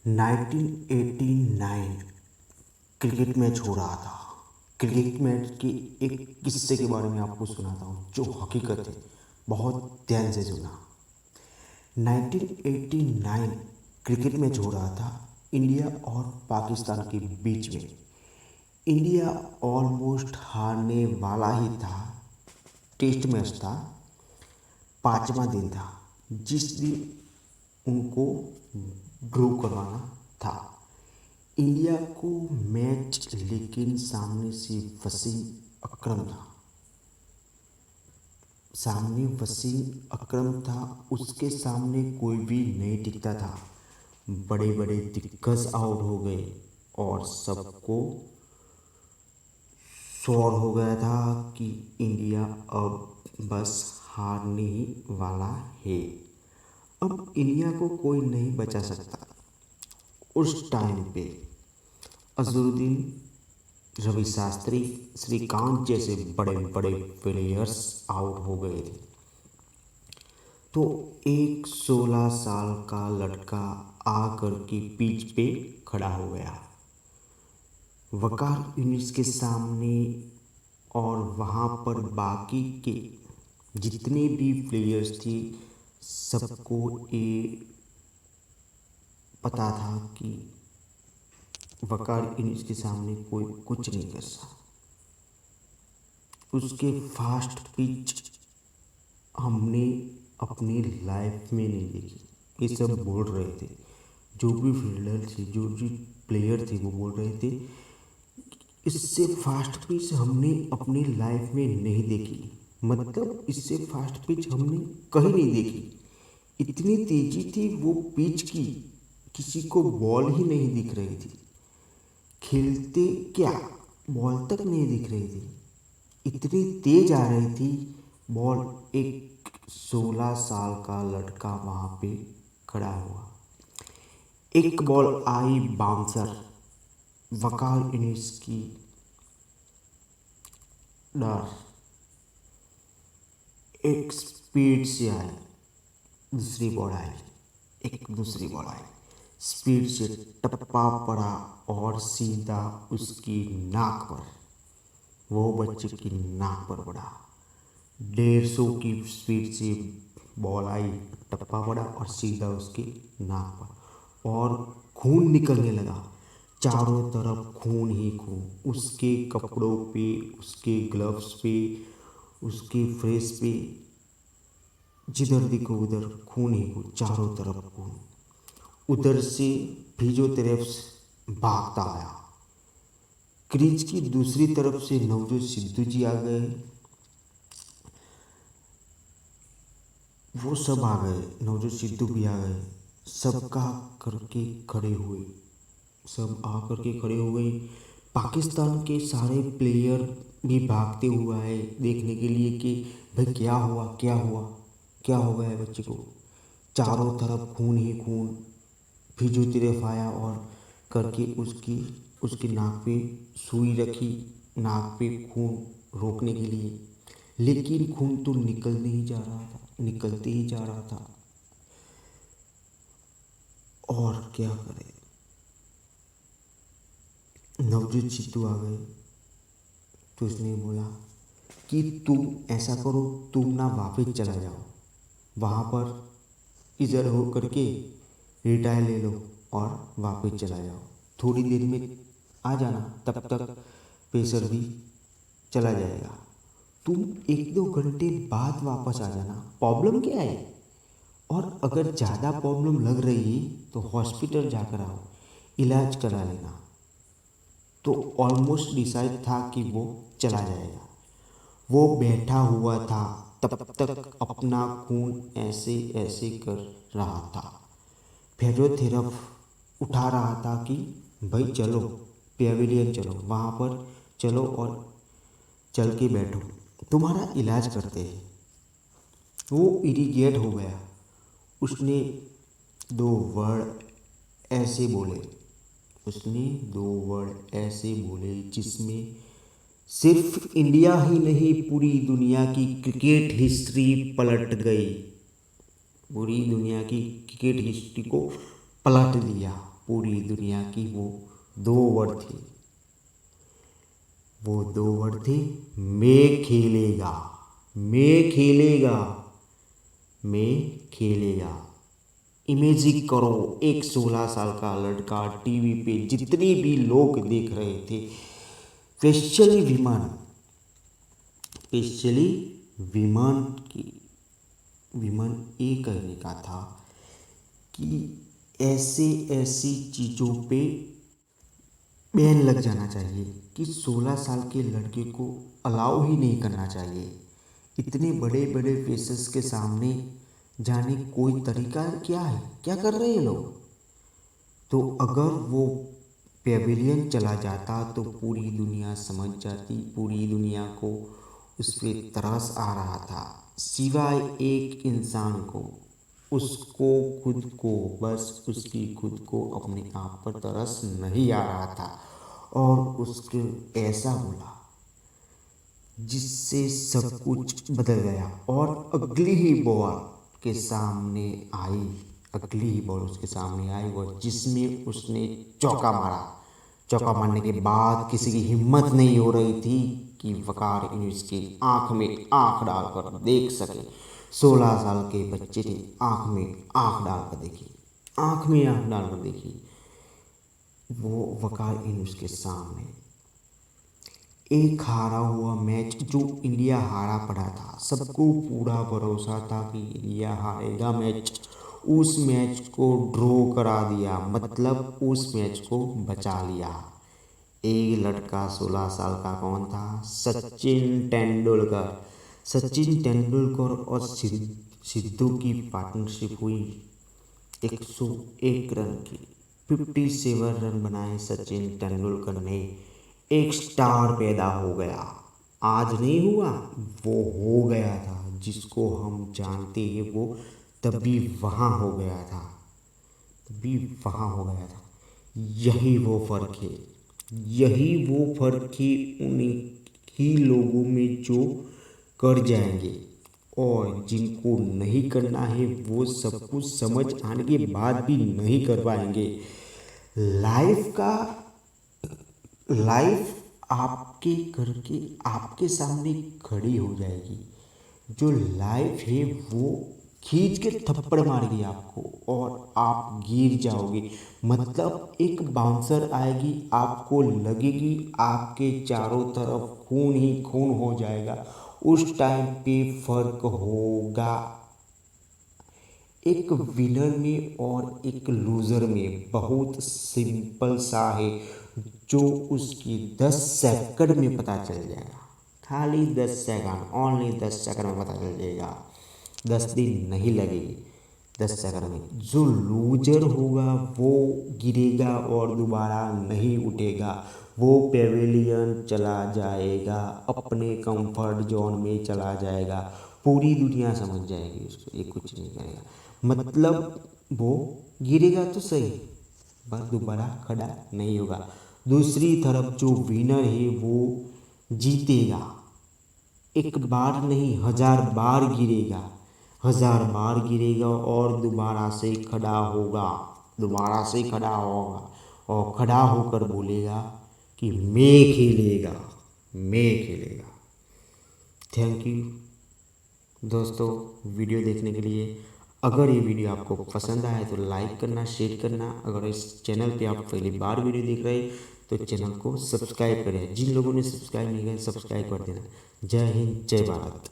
1989 cricket match हो रहा था। क्रिकेट मैच के एक किस्से के बारे में आपको सुनाता हूँ जो हकीकत है। बहुत ध्यान से सुना। 1989 क्रिकेट मैच हो रहा था इंडिया और पाकिस्तान के बीच में। इंडिया ऑलमोस्ट हारने वाला ही था। टेस्ट मैच था, पांचवा दिन था जिस दिन उनको ड्रॉ करवाना था इंडिया को मैच। लेकिन सामने से वसीम अकरम था। सामने वसीम अकरम था, उसके सामने कोई भी नहीं टिकता था। बड़े बड़े दिग्गज आउट हो गए और सबको श्योर हो गया था कि इंडिया अब बस हारने ही वाला है। अब इंडिया को कोई नहीं बचा सकता। उस टाइम पे अजहरुद्दीन, रवि शास्त्री, श्रीकांत जैसे बड़े बड़े प्लेयर्स आउट हो गए थे। तो एक 16 साल का लड़का आकर के पिच पे खड़ा हो गया वकार यूनिस के सामने। और वहाँ पर बाकी के जितने भी प्लेयर्स थे सबको ये पता था कि वकार यूनिस के सामने कोई कुछ नहीं कर सकता। उसके फास्ट पिच हमने अपनी लाइफ में नहीं देखी। ये सब बोल रहे थे, जो भी फील्डर थे, जो भी प्लेयर थे, वो बोल रहे थे इससे फास्ट पिच हमने अपनी लाइफ में नहीं देखी। मतलब इससे फास्ट पिच हमने कहीं नहीं देखी। इतनी तेजी थी वो पिच की, किसी को बॉल ही नहीं दिख रही थी। खेलते क्या, बॉल तक नहीं दिख रही थी, इतनी तेज आ रही थी बॉल। एक 16 साल का लड़का वहाँ पे खड़ा हुआ। एक बॉल आई बाउंसर, वकार यूनिस की डर, एक स्पीड से आई, दूसरी बॉल आई, एक दूसरी बॉल आई, स्पीड से टप्पा पड़ा और सीधा उसकी नाक पर, वो बच्चे की नाक पर पड़ा। 150 की स्पीड से बॉल आई, टप्पा पड़ा और सीधा उसकी नाक पर, और खून निकलने लगा। चारों तरफ खून ही खून, उसके कपड़ों पे, उसके ग्लव्स पे, उसके फेस पे, जिधर देखो उधर खून ही खून, चारों तरफ खून। उधर से फिजियोथेरेपिस्ट भागता आया। क्रीज की दूसरी तरफ से नवजोत सिद्धू जी आ गए, वो सब आ गए, नवजोत सिद्धू भी आ गए। सबका करके खड़े हुए, सब आकर के खड़े हो गए। पाकिस्तान के सारे प्लेयर भी भागते हुए आए देखने के लिए कि भाई क्या हुआ, क्या हुआ, क्या हो गया है बच्चे को। चारों तरफ खून ही खून। फिजियोथेरेपी आया और करके उसकी नाक पे सुई रखी, नाक पे खून रोकने के लिए। लेकिन खून तो निकल नहीं जा रहा था, निकलते ही जा रहा था। और क्या करें, नवजोत सिद्धू आ गए तो उसने बोला कि तुम ऐसा करो, तुम ना वापस चला जाओ वहाँ पर, इधर हो करके रिटायर ले लो और वापस चला जाओ। थोड़ी देर में आ जाना, तब तक पेसर भी चला जाएगा। तुम 1-2 घंटे बाद वापस आ जाना, प्रॉब्लम क्या है। और अगर ज़्यादा प्रॉब्लम लग रही है तो हॉस्पिटल जाकर आओ, इलाज करा लेना। तो ऑलमोस्ट डिसाइड था कि वो चला जाएगा। वो बैठा हुआ था, तब तक अपना खून ऐसे ऐसे कर रहा था। फिजियोथेरेपी उठा रहा था कि भाई चलो पेविलियन चलो, वहाँ पर चलो और चल के बैठो, तुम्हारा इलाज करते हैं। वो इरिटेट हो गया। उसने 2 वर्ड ऐसे बोले, उसने 2 वर्ड ऐसे बोले जिसमें सिर्फ इंडिया ही नहीं पूरी दुनिया की क्रिकेट हिस्ट्री पलट गई। पूरी दुनिया की क्रिकेट हिस्ट्री को पलट दिया। पूरी दुनिया की वो दो वर्ड थी। वो दो वर्ड थे, मैं खेलेगा, मैं खेलेगा, मैं खेलेगा। इमेजिन करो, एक 16 साल का लड़का टीवी पे जितने भी लोग देख रहे थे, स्पेशली विमान, स्पेशली विमान की, विमान ये कहने का था कि ऐसे ऐसी चीज़ों पे बैन लग जाना चाहिए कि 16 साल के लड़के को अलाउ ही नहीं करना चाहिए। इतने बड़े बड़े फेसेस के सामने जाने कोई तरीका क्या है, क्या कर रहे हैं लोग। तो अगर वो पेविलियन चला जाता तो पूरी दुनिया समझ जाती, पूरी दुनिया को उस पर तरस आ रहा था, सिवाय एक इंसान को, उसको खुद को, बस उसकी खुद को अपने आप पर तरस नहीं आ रहा था। और उसके ऐसा बोला जिससे सब कुछ बदल गया। और अगली ही बॉल के सामने आई, अगली ही बॉल उसके सामने आई और जिसमें उसने चौका मारा। चौका मारने के बाद किसी की हिम्मत नहीं हो रही थी कि वकार यूनुस की आंख में आंख डालकर देख सके। 16 साल के बच्चे ने आंख में आंख डालकर देखी, आंख में आंख डालकर देखी। वो वकार यूनुस के सामने एक हारा हुआ मैच, जो इंडिया हारा पड़ा था, सबको पूरा भरोसा था कि इंडिया हारेगा मैच, उस मैच को ड्रॉ करा दिया, मतलब उस मैच को बचा लिया। एक लड़का 16 साल का कौन था? सचिन तेंदुलकर। सचिन तेंदुलकर और सिद्धू की पार्टनरशिप हुई 101 रन की, 57 रन बनाए सचिन तेंदुलकर ने। एक स्टार पैदा हो गया। आज नहीं हुआ, वो हो गया था। जिसको हम जानते हैं वो तभी वहाँ हो गया था, तभी वहाँ हो गया था। यही वो फर्क है, यही वो फर्क है उन्हीं ही लोगों में जो कर जाएंगे, और जिनको नहीं करना है वो सब कुछ समझ आने के बाद भी नहीं कर पाएंगे। लाइफ का लाइफ आपके करके आपके सामने खड़ी हो जाएगी। जो लाइफ है वो खींच के थप्पड़ मारेगी आपको और आप गिर जाओगे। मतलब एक बाउंसर आएगी, आपको लगेगी आपके चारों तरफ खून ही खून हो जाएगा। उस टाइम पे फर्क होगा एक विनर में और एक लूज़र में। बहुत सिंपल सा है, जो उसकी 10 सेकंड में पता चल जाएगा। खाली 10 सेकंड, ओनली 10 सेकंड में पता चल जाएगा। 10 दिन नहीं लगेगी, 10 सेकंड में। जो लूजर होगा वो गिरेगा और दोबारा नहीं उठेगा। वो पेविलियन चला जाएगा, अपने कंफर्ट जोन में चला जाएगा। पूरी दुनिया समझ जाएगी उसको, ये कुछ नहीं करेगा। मतलब वो गिरेगा तो सही, पर दोबारा खड़ा नहीं होगा। दूसरी तरफ जो विनर है वो जीतेगा, एक बार नहीं 1000 बार गिरेगा, 1000 बार गिरेगा और दोबारा से खड़ा होगा, दोबारा से खड़ा होगा और खड़ा होकर बोलेगा कि मैं खेलेगा, मैं खेलेगा। थैंक यू दोस्तों वीडियो देखने के लिए। अगर ये वीडियो आपको पसंद आया तो लाइक करना, शेयर करना। अगर इस चैनल पे आप पहली बार वीडियो देख रहे हैं तो चैनल को सब्सक्राइब करें। जिन लोगों ने सब्सक्राइब नहीं किया सब्सक्राइब कर देना। जय हिंद, जय भारत।